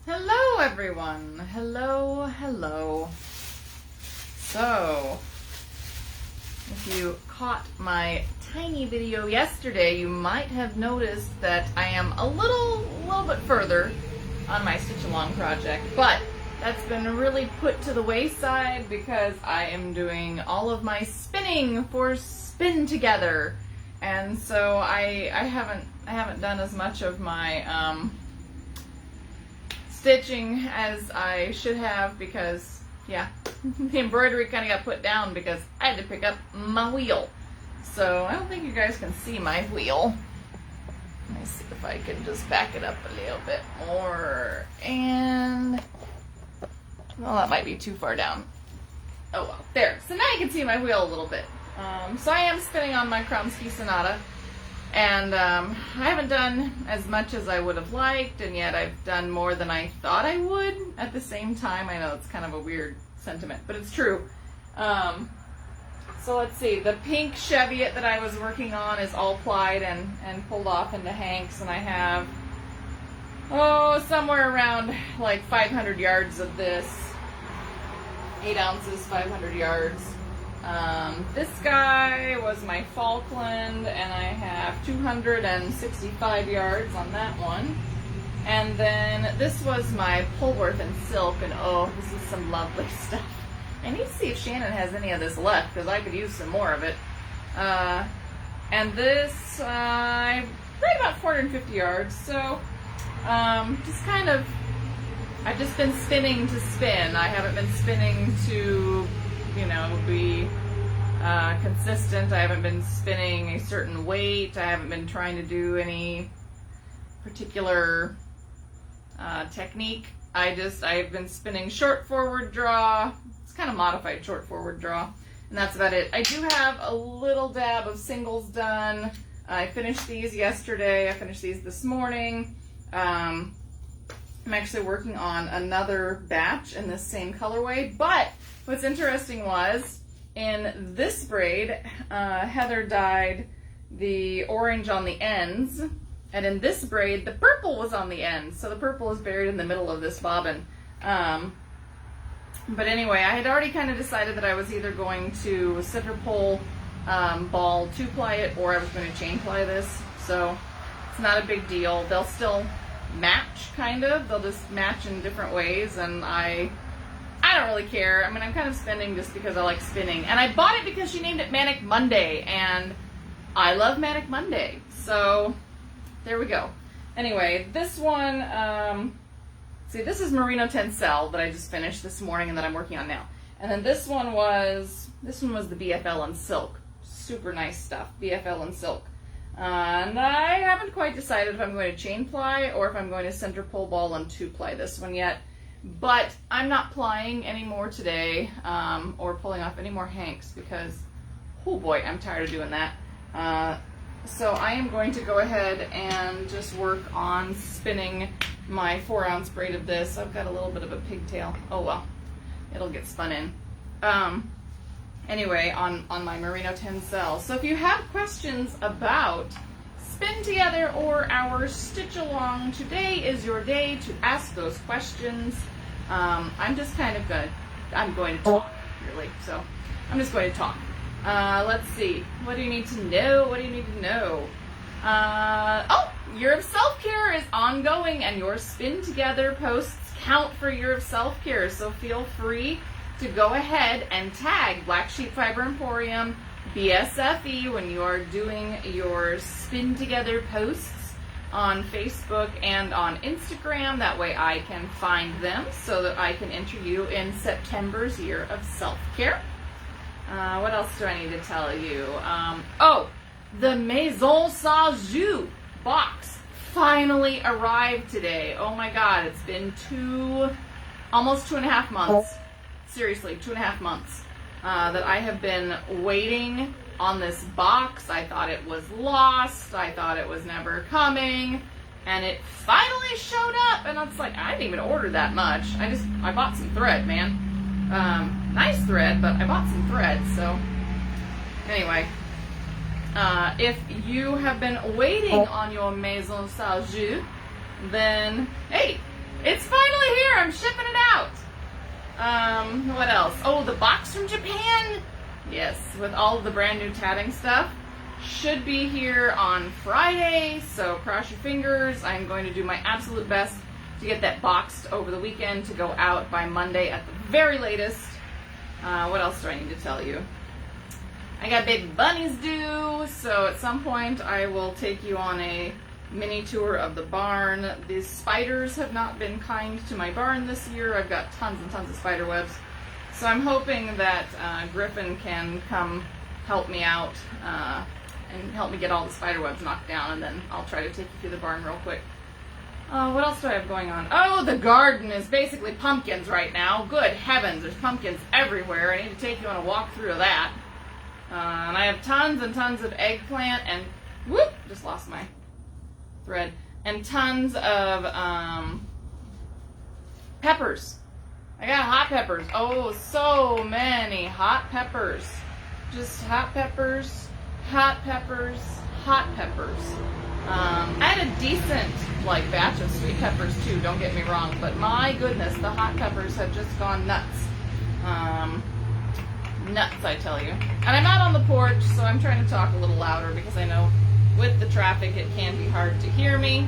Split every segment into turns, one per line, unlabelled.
Hello everyone. Hello. So, if you caught my tiny video yesterday, you might have noticed that I am a little bit further on my stitch along project, but that's been really put to the wayside because I am doing all of my spinning for Spin Together. And so I haven't done as much of my stitching as I should have because, yeah, the embroidery kind of got put down because I had to pick up my wheel. So I don't think you guys can see my wheel. Let me see if I can just back it up a little bit more. And, well, that might be too far down. Oh well, there. So now you can see my wheel a little bit. So I am spinning on my Kromski Sonata. And I haven't done as much as I would have liked, and yet I've done more than I thought I would at the same time. I know it's kind of a weird sentiment, but it's true. So let's see. The pink Cheviot that I was working on is all plied and pulled off into hanks, and I have, somewhere around like 500 yards of this. 8 ounces, 500 yards. This guy was my Falkland, and I have 265 yards on that one. And then this was my Polworth and Silk, and this is some lovely stuff. I need to see if Shannon has any of this left, because I could use some more of it. And this, right about 450 yards, so just kind of, I've just been spinning to spin. I haven't been spinning to, be consistent. I haven't been spinning a certain weight. I haven't been trying to do any particular technique. I've been spinning short forward draw. It's kind of modified short forward draw, and that's about it. I do have a little dab of singles done. I finished these yesterday. I finished these this morning. I'm actually working on another batch in this same colorway, but what's interesting was in this braid, Heather dyed the orange on the ends, and in this braid, the purple was on the ends. So the purple is buried in the middle of this bobbin. But anyway, I had already kind of decided that I was either going to center pole ball 2-ply it, or I was going to chain ply this. So it's not a big deal. They'll still match, kind of. They'll just match in different ways, and I don't really care. I mean, I'm kind of spinning just because I like spinning. And I bought it because she named it Manic Monday, and I love Manic Monday. So, there we go. Anyway, this one, this is Merino Tencel that I just finished this morning and that I'm working on now. And then this one was the BFL and Silk. Super nice stuff, BFL and Silk. And I haven't quite decided if I'm going to chain ply or if I'm going to center pole ball and 2-ply this one yet. But I'm not plying anymore today, or pulling off any more hanks because, oh boy, I'm tired of doing that. So I am going to go ahead and just work on spinning my 4-ounce braid of this. I've got a little bit of a pigtail. Oh well, it'll get spun in. Anyway, on my Merino Tencel. So if you have questions about Spin Together or our Stitch Along, today is your day to ask those questions. I'm just kind of I'm going to talk, really. So I'm just going to talk. Let's see. What do you need to know? What do you need to know? Year of Self-Care is ongoing, and your Spin Together posts count for Year of Self-Care. So feel free to go ahead and tag Black Sheep Fiber Emporium BSFE when you are doing your Spin Together posts on Facebook and on Instagram. That way I can find them so that I can enter you in September's Year of Self-Care. What else do I need to tell you? The Maison Sajou box finally arrived today. Oh my god, it's been almost 2.5 months. Seriously, 2.5 months that I have been waiting on this box. I thought it was lost. I thought it was never coming. And it finally showed up. And it's like, I didn't even order that much. I bought some thread, man. Nice thread, but I bought some thread. So, anyway. If you have been waiting on your Maison Sajou, then, hey, it's finally What else? Oh, the box from Japan. Yes, with all of the brand new tatting stuff. Should be here on Friday, so cross your fingers. I'm going to do my absolute best to get that boxed over the weekend to go out by Monday at the very latest. What else do I need to tell you? I got baby bunnies due, so at some point I will take you on a mini tour of the barn. The spiders have not been kind to my barn this year. I've got tons and tons of spider webs. So I'm hoping that Griffin can come help me out and help me get all the spider webs knocked down, and then I'll try to take you through the barn real quick. What else do I have going on? Oh, the garden is basically pumpkins right now. Good heavens, there's pumpkins everywhere. I need to take you on a walk through of that. And I have tons and tons of eggplant and, whoop, just lost my thread. And tons of peppers. I got hot peppers. Oh, so many hot peppers. Just hot peppers, hot peppers, hot peppers. I had a decent batch of sweet peppers too, don't get me wrong, but my goodness, the hot peppers have just gone nuts. Nuts, I tell you. And I'm out on the porch, so I'm trying to talk a little louder because I know with the traffic it can be hard to hear me.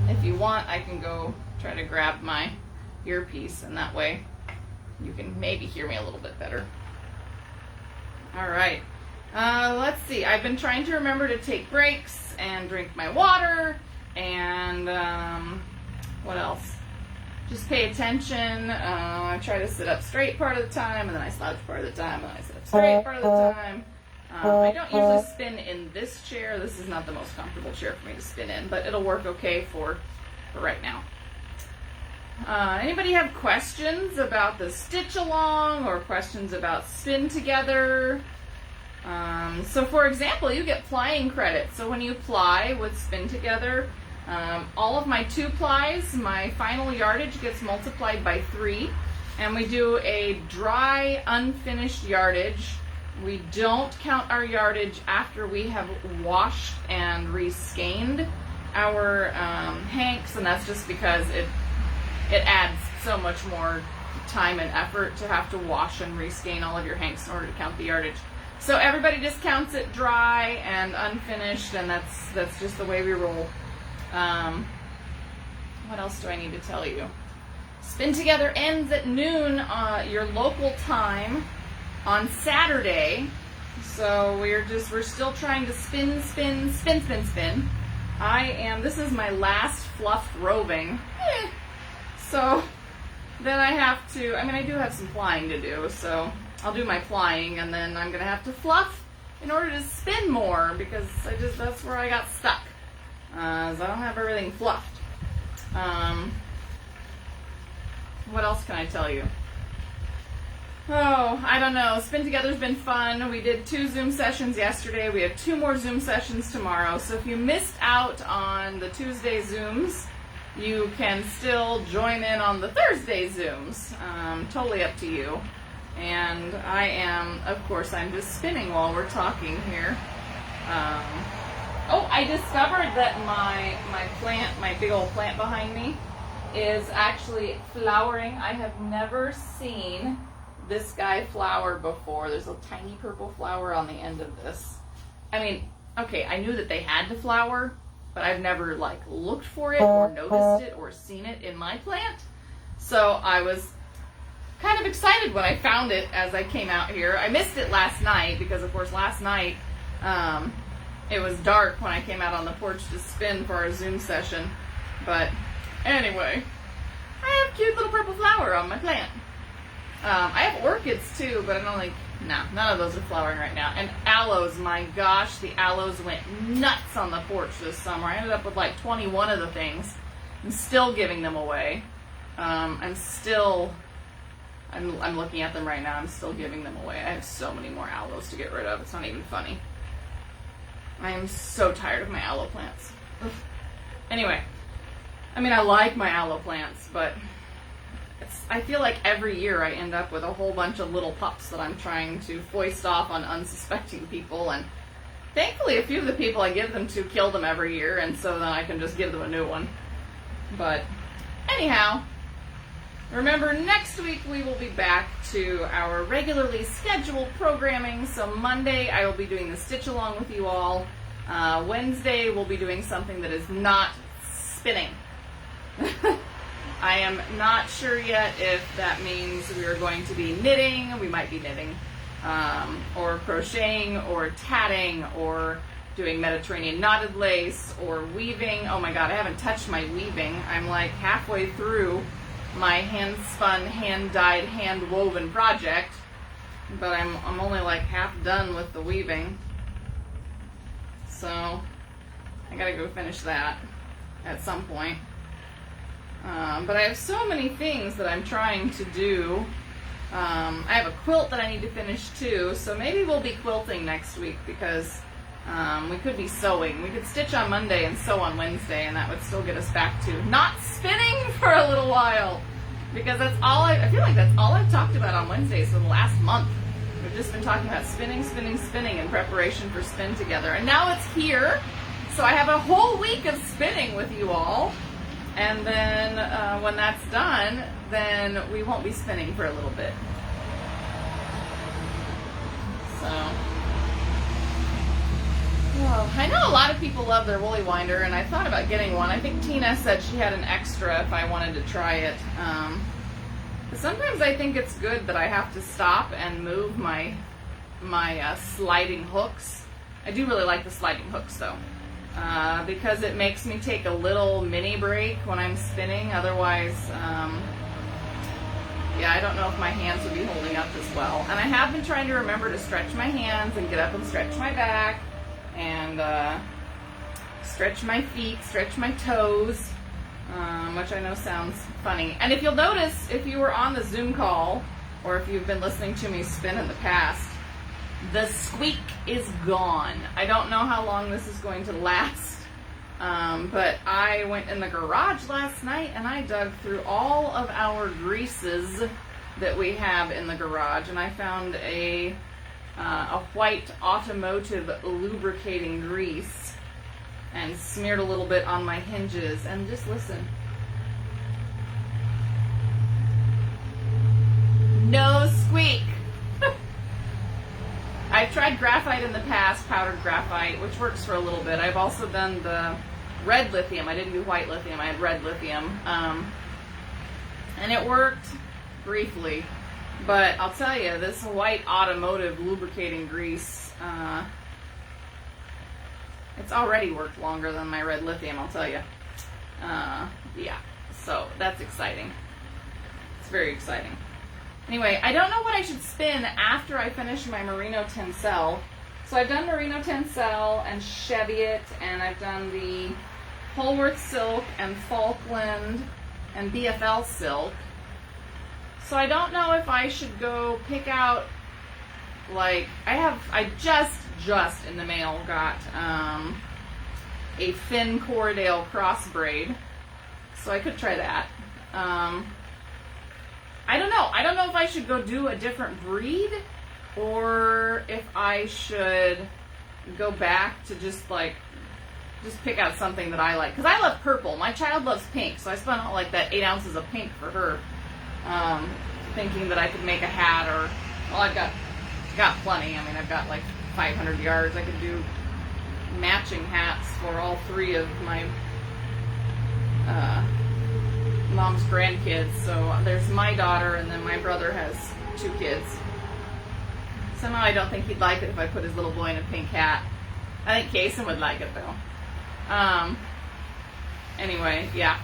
If you want, I can go try to grab my earpiece, and that way you can maybe hear me a little bit better. All right. Let's see. I've been trying to remember to take breaks and drink my water, and what else? Just pay attention. I try to sit up straight part of the time, and then I slouch part of the time, and then I sit up straight part of the time. I don't usually spin in this chair. This is not the most comfortable chair for me to spin in, but it'll work okay for right now. Anybody have questions about the stitch along or questions about spin together? So for example, you get plying credit. So when you ply with spin together, all of my 2 plies, my final yardage gets multiplied by 3, and we do a dry, unfinished yardage. We don't count our yardage after we have washed and reskeined our hanks, and that's just because it adds so much more time and effort to have to wash and reskein all of your hanks in order to count the yardage. So everybody just counts it dry and unfinished, and that's just the way we roll. What else do I need to tell you? Spin Together ends at noon your local time on Saturday. So we're still trying to spin. This is my last fluffed roving. So then I have to, I do have some flying to do, so I'll do my flying, and then I'm going to have to fluff in order to spin more, because that's where I got stuck. So I don't have everything fluffed. What else can I tell you? Oh, I don't know. Spin Together's been fun. We did 2 Zoom sessions yesterday. We have 2 more Zoom sessions tomorrow. So if you missed out on the Tuesday Zooms, you can still join in on the Thursday Zooms. Totally up to you. And of course, I'm just spinning while we're talking here. I discovered that my big old plant behind me is actually flowering. I have never seen this guy flower before. There's a tiny purple flower on the end of this. Okay, I knew that they had to flower, but I've never looked for it or noticed it or seen it in my plant. So I was kind of excited when I found it as I came out here. I missed it last night because, of course, last night it was dark when I came out on the porch to spin for our Zoom session. But anyway, I have a cute little purple flower on my plant. I have orchids too, but none of those are flowering right now. And aloes, my gosh, the aloes went nuts on the porch this summer. I ended up with 21 of the things. I'm still giving them away. I'm looking at them right now. I'm still giving them away. I have so many more aloes to get rid of. It's not even funny. I am so tired of my aloe plants. Ugh. Anyway, I like my aloe plants, but I feel like every year I end up with a whole bunch of little pups that I'm trying to foist off on unsuspecting people, and thankfully a few of the people I give them to kill them every year, and so then I can just give them a new one. But anyhow, Remember, next week we will be back to our regularly scheduled programming. So Monday I will be doing the stitch along with you all. Wednesday we'll be doing something that is not spinning. I am not sure yet if that means we are going to be knitting. We might be knitting, or crocheting, or tatting, or doing Mediterranean knotted lace, or weaving. Oh my god, I haven't touched my weaving. I'm like halfway through my hand-spun, hand-dyed, hand-woven project, but I'm only like half done with the weaving. So I gotta go finish that at some point. But I have so many things that I'm trying to do. I have a quilt that I need to finish too, so maybe we'll be quilting next week because we could be sewing. We could stitch on Monday and sew on Wednesday, and that would still get us back to not spinning for a little while. Because that's all I feel like that's all I've talked about on Wednesdays for the last month. We've just been talking about spinning, spinning, spinning in preparation for Spin Together. And now it's here, so I have a whole week of spinning with you all. And then when that's done, then we won't be spinning for a little bit. So, well, I know a lot of people love their woolly winder, and I thought about getting one. I think Tina said she had an extra if I wanted to try it. But sometimes I think it's good that I have to stop and move my sliding hooks. I do really like the sliding hooks though. Because it makes me take a little mini break when I'm spinning. Otherwise, yeah, I don't know if my hands would be holding up as well. And I have been trying to remember to stretch my hands and get up and stretch my back and stretch my feet, stretch my toes, which I know sounds funny. And if you'll notice, if you were on the Zoom call or if you've been listening to me spin in the past, the squeak is gone. I don't know how long this is going to last, but I went in the garage last night and I dug through all of our greases that we have in the garage, and I found a white automotive lubricating grease and smeared a little bit on my hinges. And just listen. No squeak. I've tried graphite in the past, powdered graphite, which works for a little bit. I've also done the red lithium. I didn't do white lithium, I had red lithium. And it worked briefly. But I'll tell you, this white automotive lubricating grease, it's already worked longer than my red lithium, I'll tell you. Yeah, so that's exciting. It's very exciting. Anyway, I don't know what I should spin after I finish my merino tencel. So I've done merino tencel and Cheviot, and I've done the Holworth silk and Falkland and BFL silk. So I don't know if I should go pick out, like, I just in the mail got a Finn Corriedale cross braid. So I could try that. I don't know. I don't know if I should go do a different breed or if I should go back to just pick out something that I like. Because I love purple. My child loves pink, so I spent like that 8 ounces of pink for her, thinking that I could make a hat or, well, I've got plenty. I mean, I've got like 500 yards. I could do matching hats for all 3 of my mom's grandkids. So there's my daughter, and then my brother has 2 kids. Somehow I don't think he'd like it if I put his little boy in a pink hat. I think Kason would like it though. Anyway, yeah.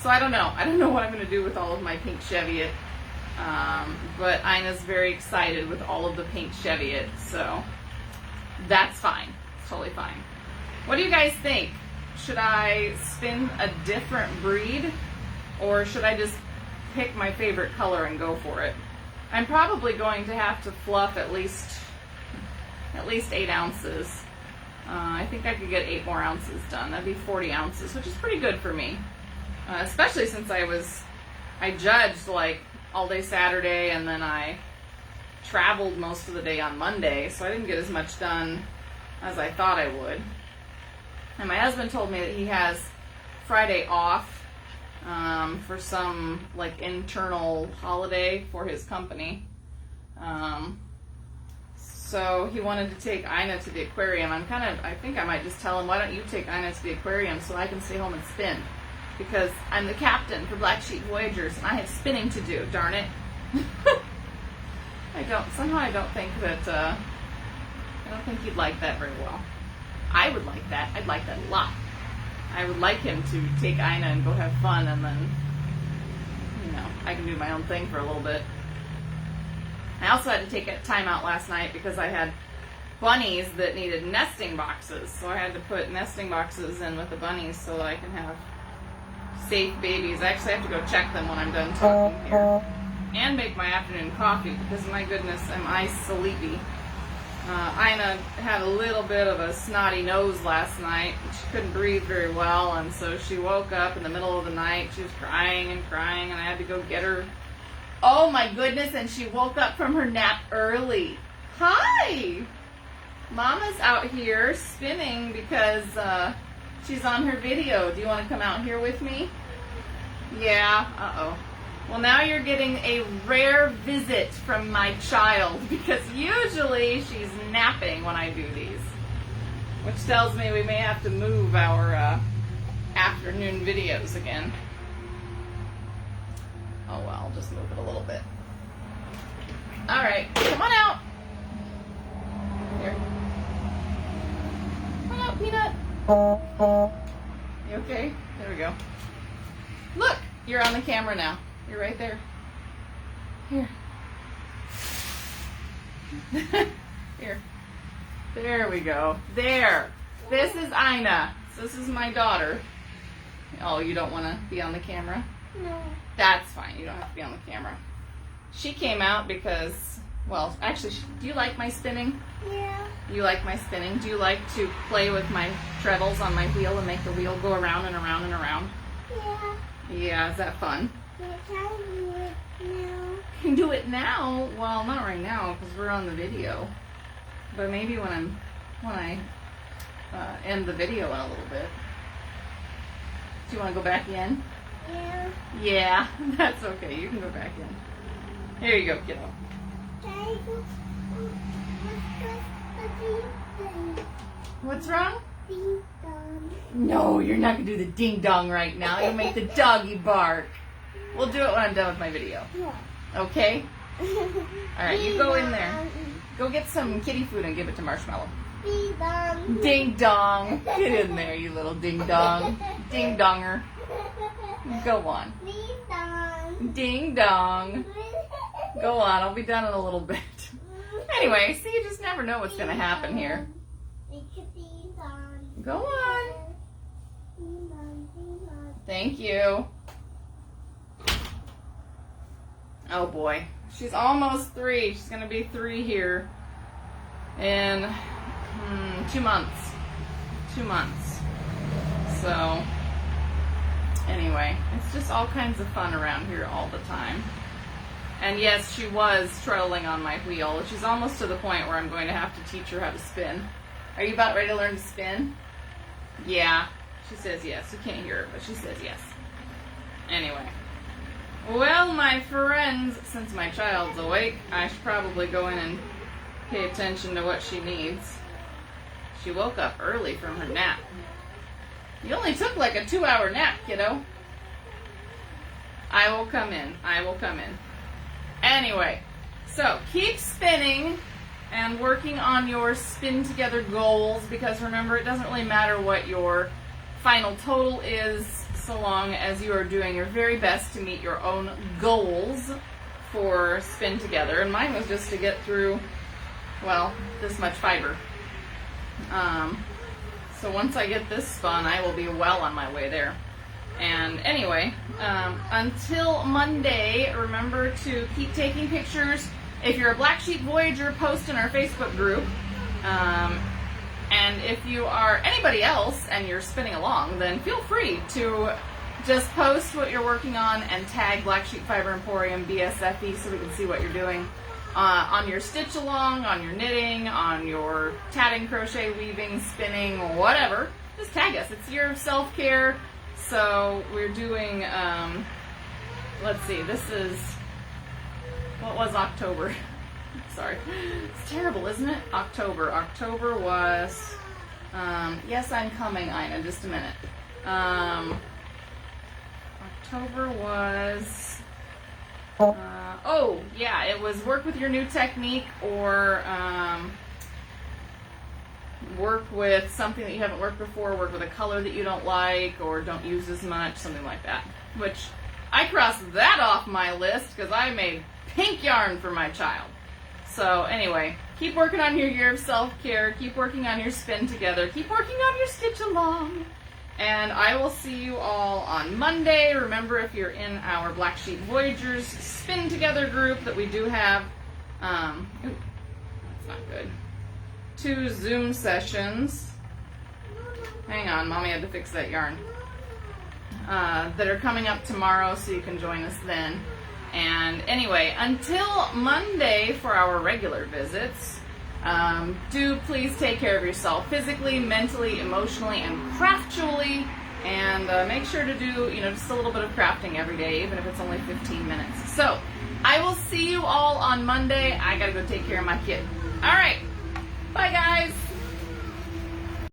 So I don't know. I don't know what I'm going to do with all of my pink Cheviot. But Ina's very excited with all of the pink Cheviot, so that's fine. It's totally fine. What do you guys think? Should I spin a different breed? Or should I just pick my favorite color and go for it? I'm probably going to have to fluff at least 8 ounces. I think I could get 8 more ounces done. That'd be 40 ounces, which is pretty good for me. Especially since I judged like all day Saturday, and then I traveled most of the day on Monday, so I didn't get as much done as I thought I would. And my husband told me that he has Friday off, for some like internal holiday for his company. So he wanted to take Ina to the aquarium. I think I might just tell him, why don't you take Ina to the aquarium so I can stay home and spin? Because I'm the captain for Black Sheep Voyagers and I have spinning to do, darn it. I don't think he'd like that very well. I would like that. I'd like that a lot. I would like him to take Ina and go have fun, and then, I can do my own thing for a little bit. I also had to take a time out last night because I had bunnies that needed nesting boxes. So I had to put nesting boxes in with the bunnies so that I can have safe babies. I actually have to go check them when I'm done talking here. And make my afternoon coffee because, my goodness, am I sleepy. Ina had a little bit of a snotty nose last night. She couldn't breathe very well, and so she woke up in the middle of the night. She was crying, and I had to go get her. Oh my goodness, and she woke up from her nap early. Hi! Mama's out here spinning because she's on her video. Do you want to come out here with me? Yeah, uh-oh. Well, now you're getting a rare visit from my child because usually she's napping when I do these, which tells me we may have to move our afternoon videos again. Oh well, I'll just move it a little bit. All right, come on out. Here. Come on out, Peanut. You okay? There we go. Look, you're on the camera now. You're right there. Here. Here. There we go. There. This is Ina. This is my daughter. Oh, you don't want to be on the camera?
No.
That's fine. You don't have to be on the camera. She came out because, well, actually, do you like my spinning?
Yeah.
You like my spinning? Do you like to play with my treadles on my wheel and make the wheel go around and around and around?
Yeah.
Yeah, is that fun?
Yeah, can I do it now?
You can do it now. Well, not right now because we're on the video. But maybe when I end the video in a little bit. Do you want to go back in?
Yeah.
Yeah, that's okay. You can go back in. Here you go, kiddo.
Can I go?
What's wrong?
Ding dong.
No, you're not going to do the ding dong right now. You'll make the doggy bark. We'll do it when I'm done with my video.
Yeah.
Okay? Alright, you go in there. Go get some kitty food and give it to Marshmallow.
Ding dong.
Ding dong. Get in there, you little ding dong. Ding donger. Go on.
Ding dong.
Ding dong. Go on, I'll be done in a little bit. Anyway, see, you just never know what's going to happen here.
Ding dong.
Go on.
Ding dong. Ding dong.
Thank you. Oh boy. She's almost 3. She's going to be 3 here in 2 months. 2 months. So, anyway, it's just all kinds of fun around here all the time. And yes, she was trolling on my wheel. She's almost to the point where I'm going to have to teach her how to spin. Are you about ready to learn to spin? Yeah. She says yes. You can't hear her, but she says yes. Anyway. Well, my friends, since my child's awake, I should probably go in and pay attention to what she needs. She woke up early from her nap. You only took like a 2-hour nap, kiddo. I will come in. I will come in. Anyway, so keep spinning and working on your spin together goals, because remember, it doesn't really matter what your final total is so long as you are doing your very best to meet your own goals for spin together. And mine was just to get through, well, this much fiber. So once I get this spun, I will be well on my way there. And anyway, until Monday, remember to keep taking pictures. If you're a Black Sheep Voyager, post in our Facebook group. And if you are anybody else and you're spinning along, then feel free to just post what you're working on and tag Black Sheep Fiber Emporium BSFE so we can see what you're doing on your stitch along, on your knitting, on your tatting, crochet, weaving, spinning, whatever. Just tag us. It's your self-care. So we're doing let's see, this is, what was October? Sorry. It's terrible, isn't it? October. October was, yes, I'm coming, Ina, just a minute. October was, oh, yeah, it was work with your new technique or work with something that you haven't worked before, work with a color that you don't like or don't use as much, something like that. Which I crossed that off my list because I made pink yarn for my child. So anyway, keep working on your year of self-care, keep working on your spin together, keep working on your stitch along. And I will see you all on Monday. Remember, if you're in our Black Sheep Voyagers spin together group that we do have, ooh, that's not good, 2 Zoom sessions. Hang on, Mommy had to fix that yarn. That are coming up tomorrow, so you can join us then. And anyway, until Monday for our regular visits, do please take care of yourself physically, mentally, emotionally, and craftually. And make sure to do, just a little bit of crafting every day, even if it's only 15 minutes. So, I will see you all on Monday. I gotta go take care of my kid. All right. Bye, guys.